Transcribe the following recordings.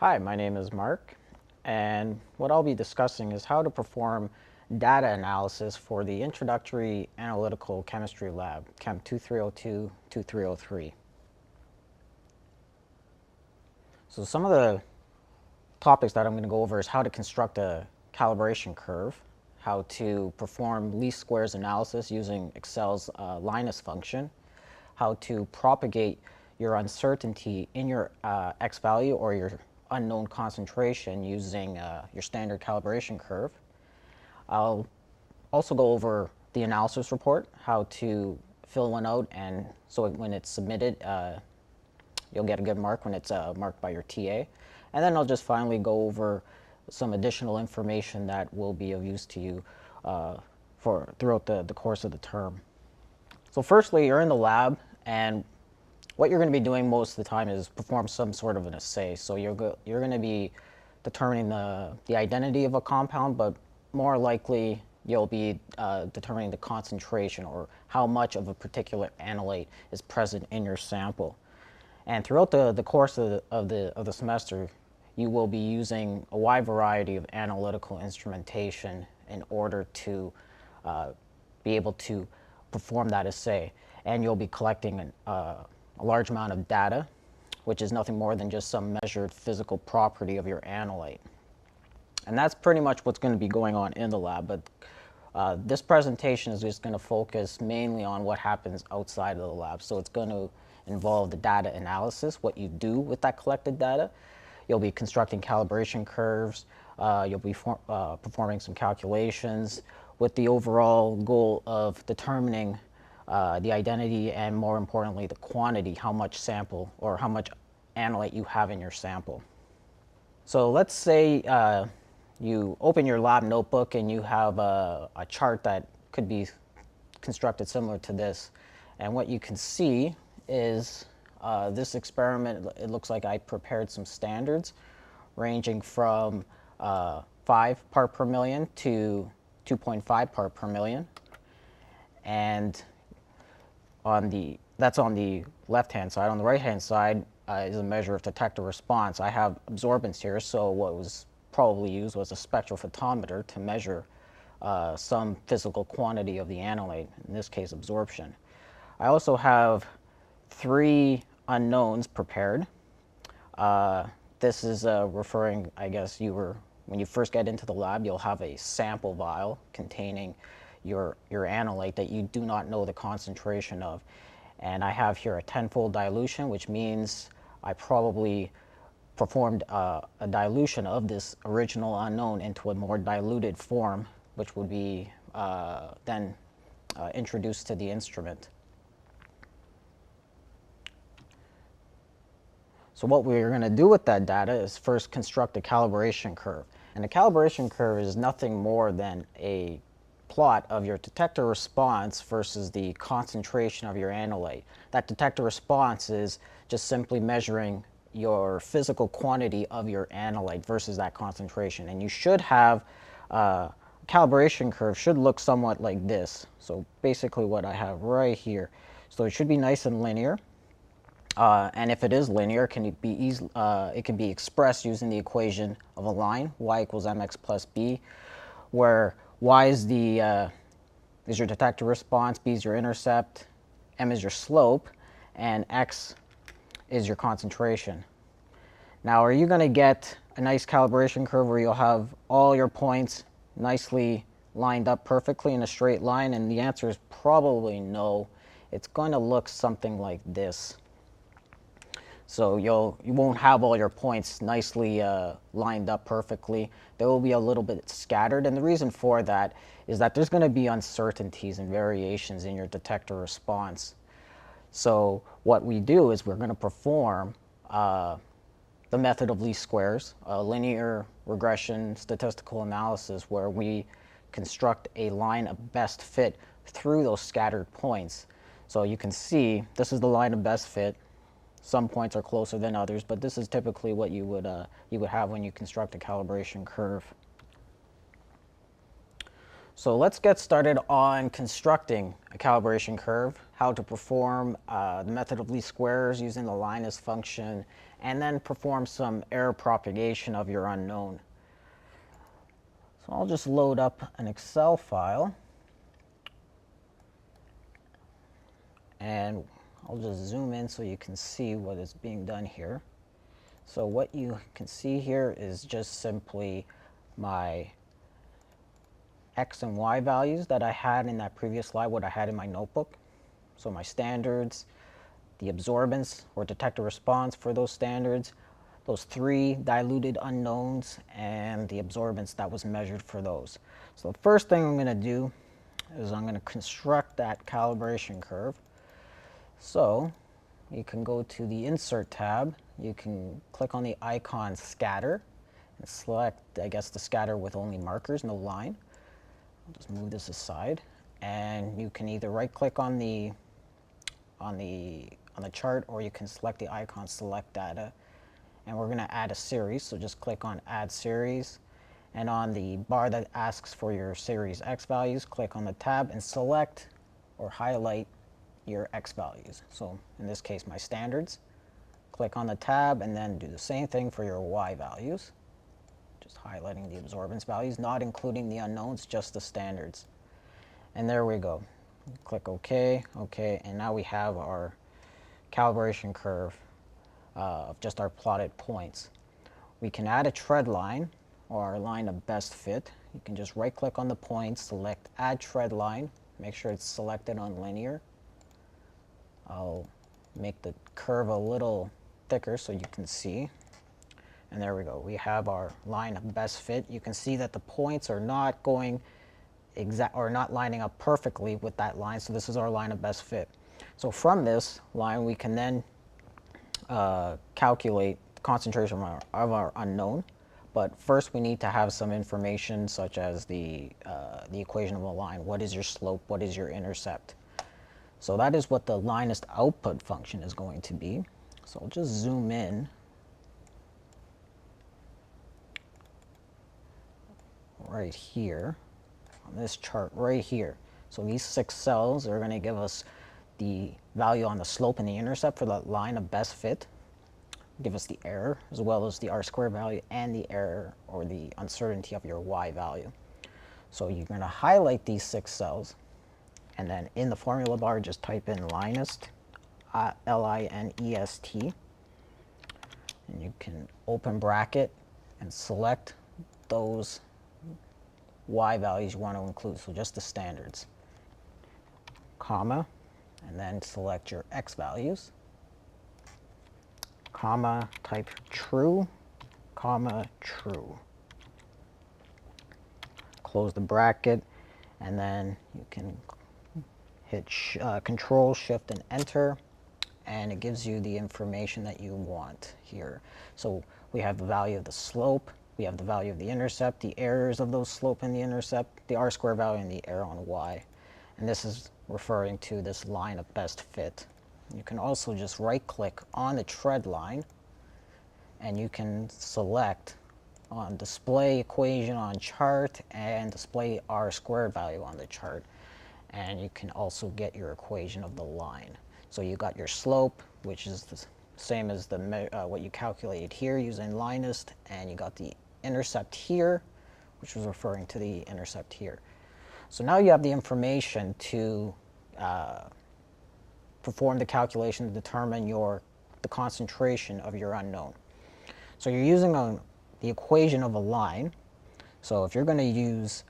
Hi, my name is Mark, and what I'll be discussing is how to perform data analysis for the Introductory Analytical Chemistry Lab, Chem 2302-2303. So some of the topics that I'm going to go over is how to construct a calibration curve, how to perform least squares analysis using Excel's Linus function, how to propagate your uncertainty in your X value or your unknown concentration using your standard calibration curve. I'll also go over the analysis report, how to fill one out, and so when it's submitted, you'll get a good mark when it's marked by your TA. And then I'll just finally go over some additional information that will be of use to you throughout the course of the term. So firstly, you're in the lab, and what you're going to be doing most of the time is perform some sort of an assay. So you're going to be determining the identity of a compound, but more likely you'll be determining the concentration or how much of a particular analyte is present in your sample. And throughout the course of the semester, you will be using a wide variety of analytical instrumentation in order to be able to perform that assay. And you'll be collecting a large amount of data, which is nothing more than just some measured physical property of your analyte. And that's pretty much what's going to be going on in the lab, but this presentation is just going to focus mainly on what happens outside of the lab. So it's going to involve the data analysis, what you do with that collected data. You'll be constructing calibration curves, you'll be performing some calculations with the overall goal of determining the identity and, more importantly, the quantity, how much sample or how much analyte you have in your sample. So let's say you open your lab notebook and you have a chart that could be constructed similar to this. And what you can see is this experiment, it looks like I prepared some standards ranging from 5 part per million to 2.5 part per million. And that's on the left-hand side. On the right-hand side is a measure of detector response. I have absorbance here, so what was probably used was a spectrophotometer to measure some physical quantity of the analyte, in this case absorption. I also have 3 unknowns prepared. This is referring, I guess, when you first get into the lab, you'll have a sample vial containing your analyte that you do not know the concentration of. And I have here a 10-fold dilution, which means I probably performed a dilution of this original unknown into a more diluted form, which would be then introduced to the instrument. So what we're going to do with that data is first construct a calibration curve. And a calibration curve is nothing more than a plot of your detector response versus the concentration of your analyte. That detector response is just simply measuring your physical quantity of your analyte versus that concentration. And you should have a calibration curve should look somewhat like this. So basically what I have right here. So it should be nice and linear. And if it is linear, it can be expressed using the equation of a line, y equals mx plus b, where y is your detector response, b is your intercept, m is your slope, and x is your concentration. Now, are you going to get a nice calibration curve where you'll have all your points nicely lined up perfectly in a straight line? And the answer is probably no. It's going to look something like this. So you won't have all your points nicely lined up perfectly. They will be a little bit scattered, and the reason for that is that there's going to be uncertainties and variations in your detector response. So what we do is we're going to perform the method of least squares, a linear regression statistical analysis, where we construct a line of best fit through those scattered points. So you can see this is the line of best fit. Some points are closer than others, but this is typically what you would have when you construct a calibration curve. So let's get started on constructing a calibration curve, how to perform the method of least squares using the Linus function, and then perform some error propagation of your unknown. So I'll just load up an Excel file, and I'll just zoom in so you can see what is being done here. So what you can see here is just simply my X and Y values that I had in that previous slide, what I had in my notebook. So my standards, the absorbance or detector response for those standards, those three diluted unknowns, and the absorbance that was measured for those. So the first thing I'm going to do is I'm going to construct that calibration curve. So you can go to the Insert tab, you can click on the icon Scatter, and select, I guess, the scatter with only markers, no line. I'll just move this aside, and you can either right-click on the chart, or you can select the icon Select Data, and we're going to add a series. So just click on Add Series, and on the bar that asks for your series X values, click on the tab and select or highlight your X values. So in this case, my standards. Click on the tab and then do the same thing for your Y values. Just highlighting the absorbance values, not including the unknowns, just the standards. And there we go. Click OK, OK, and now we have our calibration curve of just our plotted points. We can add a tread line or our line of best fit. You can just right click on the points, select Add Tread Line, make sure it's selected on linear. I'll make the curve a little thicker so you can see. And there we go. We have our line of best fit. You can see that the points are not going exact or not lining up perfectly with that line. So this is our line of best fit. So from this line, we can then calculate the concentration of our unknown. But first, we need to have some information such as the equation of a line. What is your slope? What is your intercept? So that is what the Linus output function is going to be. So I'll just zoom in. Right here, on this chart right here. So these 6 cells are going to give us the value on the slope and the intercept for the line of best fit, give us the error, as well as the R² value and the error or the uncertainty of your Y value. So you're going to highlight these 6 cells, and then in the formula bar, just type in Linus, L-I-N-E-S-T, and you can open bracket and select those Y values you want to include, so just the standards, comma, and then select your X values, comma, type true, comma, true. Close the bracket, and then you can hit Control, Shift, and Enter, and it gives you the information that you want here. So we have the value of the slope, we have the value of the intercept, the errors of those slope and the intercept, the R² value, and the error on Y. And this is referring to this line of best fit. You can also just right-click on the tread line, and you can select on Display Equation on Chart and Display R² value on the chart. And you can also get your equation of the line. So you got your slope, which is the same as the what you calculated here using Linus, and you got the intercept here, which was referring to the intercept here. So now you have the information to perform the calculation to determine the concentration of your unknown. So you're using the equation of a line. So if you're going to use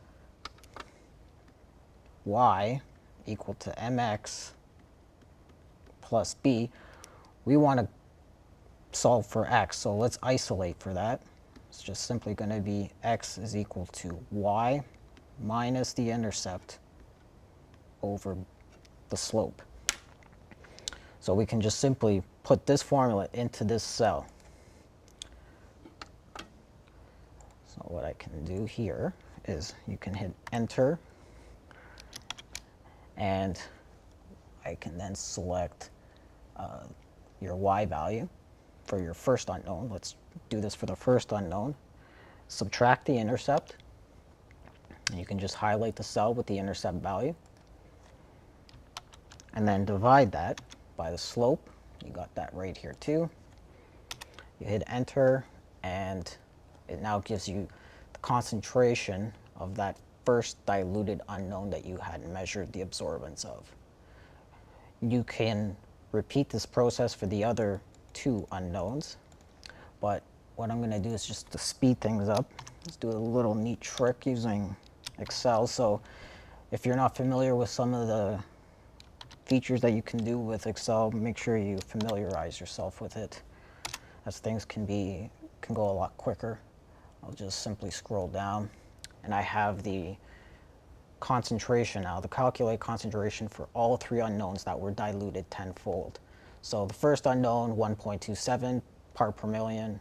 y equal to mx plus b, we want to solve for x. So let's isolate for that. It's just simply going to be x is equal to y minus the intercept over the slope. So we can just simply put this formula into this cell. So what I can do here is you can hit Enter, and I can then select your Y value for your first unknown. Let's do this for the first unknown. Subtract the intercept, And you can just highlight the cell with the intercept value and then divide that by the slope. You got that right here too. You hit enter and it now gives you the concentration of that first diluted unknown that you had measured the absorbance of. You can repeat this process for the other two unknowns, but what I'm going to do is just to speed things up. Let's do a little neat trick using Excel. So if you're not familiar with some of the features that you can do with Excel, make sure you familiarize yourself with it, as things can go a lot quicker. I'll just simply scroll down and I have the concentration now, the calculate concentration for all three unknowns that were diluted tenfold. So the first unknown, 1.27 part per million.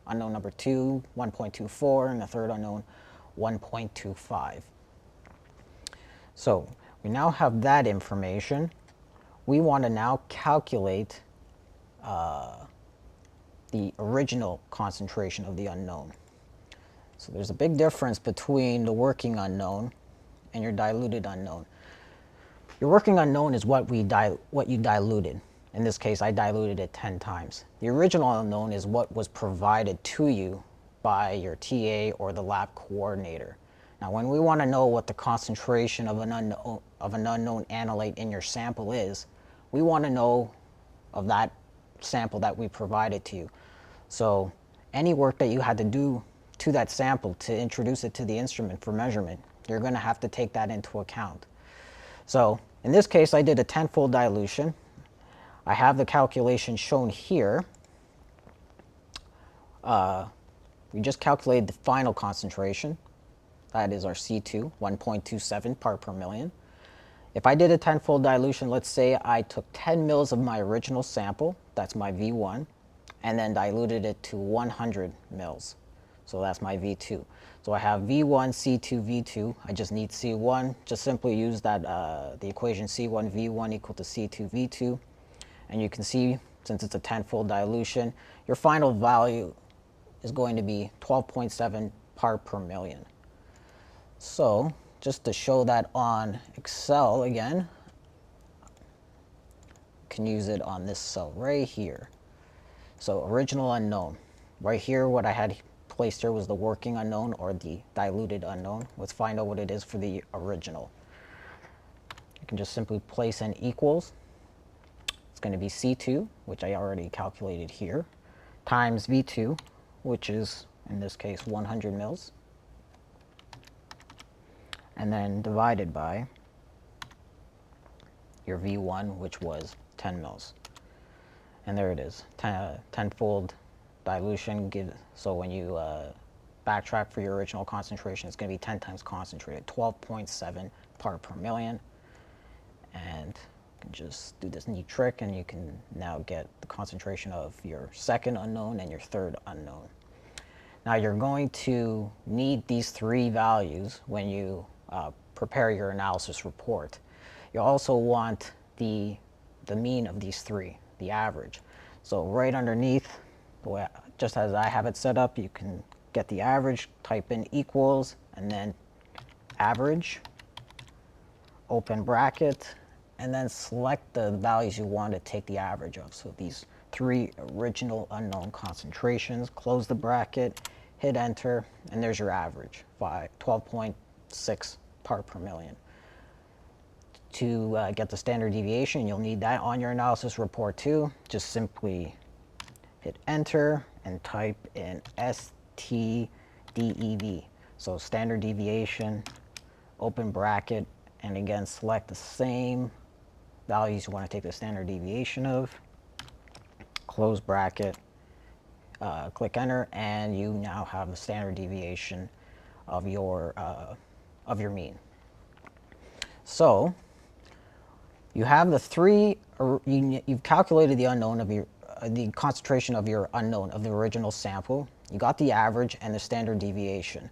Unknown number 2, 1.24, and the third unknown, 1.25. So we now have that information. We want to now calculate the original concentration of the unknown. So there's a big difference between the working unknown and your diluted unknown. Your working unknown is what you diluted. In this case, I diluted it 10 times. The original unknown is what was provided to you by your TA or the lab coordinator. Now, when we want to know what the concentration of an unknown analyte in your sample is, we want to know of that sample that we provided to you. So any work that you had to do to that sample to introduce it to the instrument for measurement, you're going to have to take that into account. So in this case, I did a tenfold dilution. I have the calculation shown here. We just calculated the final concentration. That is our C2, 1.27 part per million. If I did a tenfold dilution, let's say I took 10 mils of my original sample, that's my V1, and then diluted it to 100 mils. So that's my V2. So I have V1, C2, V2. I just need C1. Just simply use that the equation C1 V1 equal to C2 V2. And you can see, since it's a tenfold dilution, your final value is going to be 12.7 part per million. So just to show that on Excel again, you can use it on this cell right here. So original unknown. Right here, what I had placed here was the working unknown or the diluted unknown. Let's find out what it is for the original. You can just simply place in equals. It's going to be C2, which I already calculated here, times V2, which is, in this case, 100 mils, and then divided by your V1, which was 10 mils. And there it is, tenfold dilution. So when you backtrack for your original concentration, it's going to be 10 times concentrated, 12.7 part per million. And you can just do this neat trick and you can now get the concentration of your second unknown and your third unknown. Now you're going to need these three values when you prepare your analysis report. You also want the mean of these three, the average. So right underneath, just as I have it set up, you can get the average, type in equals, and then average, open bracket, and then select the values you want to take the average of. So these three original unknown concentrations, close the bracket, hit enter, and there's your average, 12.6 part per million. To get the standard deviation, you'll need that on your analysis report too. Just simply hit enter and type in STDEV. So standard deviation, open bracket, and again select the same values you want to take the standard deviation of, close bracket, click enter, and you now have the standard deviation of your mean. So you have the three, you've calculated the unknown of the concentration of your unknown of the original sample. You got the average and the standard deviation.